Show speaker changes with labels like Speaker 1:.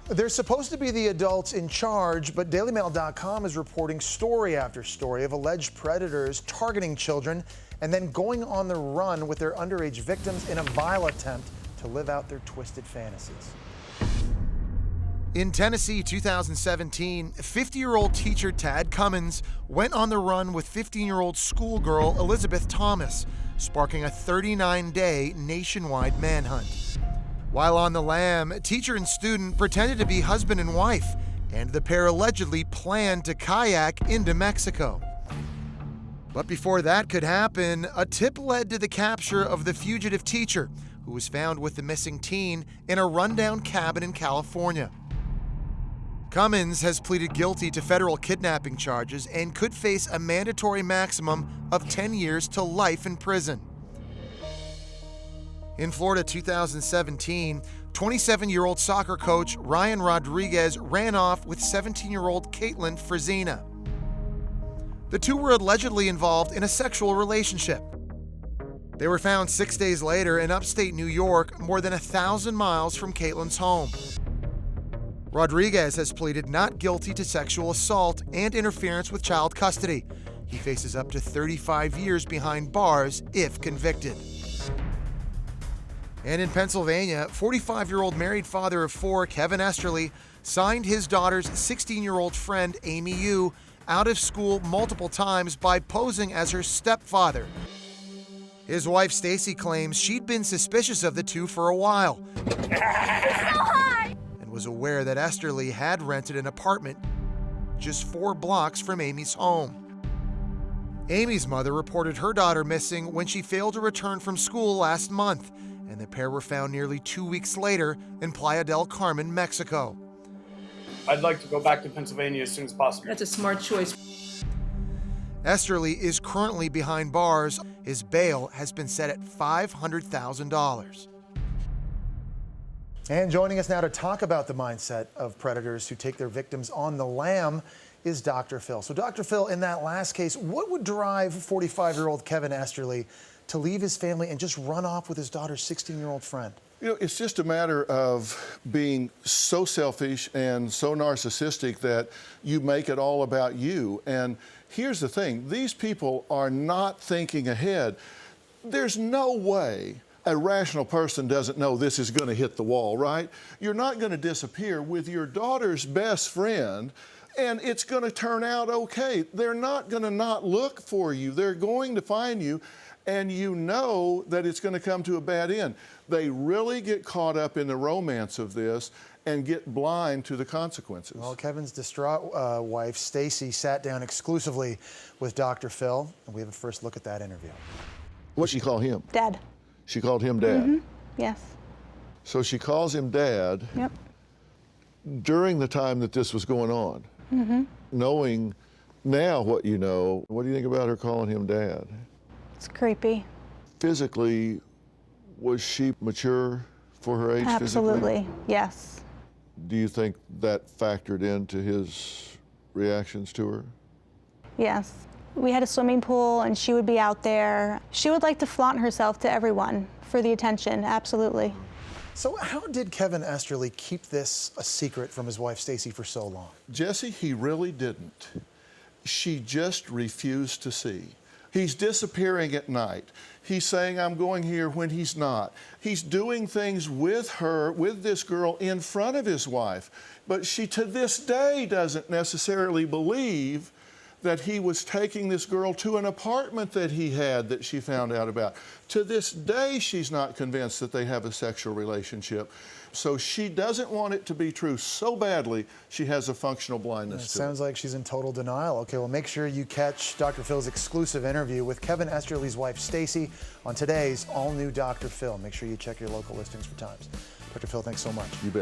Speaker 1: They're supposed to be the adults in charge, but DailyMail.com is reporting story after story of alleged predators targeting children and then going on the run with their underage victims in a vile attempt to live out their twisted fantasies. In Tennessee, 2017, 50-year-old teacher Tad Cummins went on the run with 15-year-old schoolgirl Elizabeth Thomas, sparking a 39-day nationwide manhunt. While on the lam, teacher and student pretended to be husband and wife, and the pair allegedly planned to kayak into Mexico. But before that could happen, a tip led to the capture of the fugitive teacher, who was found with the missing teen in a rundown cabin in California. Cummins has pleaded guilty to federal kidnapping charges and could face a mandatory maximum of 10 years to life in prison. In Florida, 2017, 27-year-old soccer coach Ryan Rodriguez ran off with 17-year-old Caitlin Frazina. The two were allegedly involved in a sexual relationship. They were found 6 days later in upstate New York, more than 1,000 miles from Caitlin's home. Rodriguez has pleaded not guilty to sexual assault and interference with child custody. He faces up to 35 years behind bars if convicted. And in Pennsylvania, 45-year-old married father of four, Kevin Esterly, signed his daughter's 16-year-old friend, Amy Yu, out of school multiple times by posing as her stepfather. His wife, Stacy, claims she'd been suspicious of the two for a while and was aware that Esterly had rented an apartment just 4 blocks from Amy's home. Amy's mother reported her daughter missing when she failed to return from school last month, and the pair were found nearly 2 weeks later in Playa del Carmen, Mexico.
Speaker 2: I'd like to go back to Pennsylvania as soon as possible.
Speaker 3: That's a smart choice.
Speaker 1: Esterly is currently behind bars. His bail has been set at $500,000. And joining us now to talk about the mindset of predators who take their victims on the lam is Dr. Phil. So Dr. Phil, in that last case, what would drive 45-year-old Kevin Esterly to leave his family and just run off with his daughter's 16-year-old friend?
Speaker 4: You know, it's just a matter of being so selfish and so narcissistic that you make it all about you. And here's the thing, these people are not thinking ahead. There's no way a rational person doesn't know this is going to hit the wall, right? You're not going to disappear with your daughter's best friend and it's going to turn out okay. They're not going to not look for you. They're going to find you, and you know that it's going to come to a bad end. They really get caught up in the romance of this and get blind to the consequences.
Speaker 1: Well, Kevin's distraught wife, Stacy, sat down exclusively with Dr. Phil, and we have a first look at that interview.
Speaker 4: What'd she call him?
Speaker 5: Dad.
Speaker 4: She called him Dad?
Speaker 5: Mm-hmm. Yes.
Speaker 4: So she calls him Dad.
Speaker 5: Yep.
Speaker 4: During the time that this was going on.
Speaker 5: Mm-hmm.
Speaker 4: Knowing now what you know, what do you think about her calling him Dad?
Speaker 5: It's creepy.
Speaker 4: Physically, was she mature for her age?
Speaker 5: Absolutely,
Speaker 4: physically?
Speaker 5: yes.
Speaker 4: Do you think that factored into his reactions to her?
Speaker 5: Yes. We had a swimming pool and she would be out there. She would like to flaunt herself to everyone for the attention, absolutely.
Speaker 1: So how did Kevin Esterly keep this a secret from his wife, Stacy, for so long?
Speaker 4: Jesse, he really didn't. She just refused to see. He's disappearing at night. He's saying, I'm going here when he's not. He's doing things with her, with this girl, in front of his wife. But she, to this day, doesn't necessarily believe that he was taking this girl to an apartment that he had that she found out about. To this day, she's not convinced that they have a sexual relationship. So she doesn't want it to be true so badly, she has a functional blindness to it.
Speaker 1: Sounds like she's in total denial. Okay, well, make sure you catch Dr. Phil's exclusive interview with Kevin Esterly's wife, Stacy, on today's all-new Dr. Phil. Make sure you check your local listings for times. Dr. Phil, thanks so much.
Speaker 4: You bet.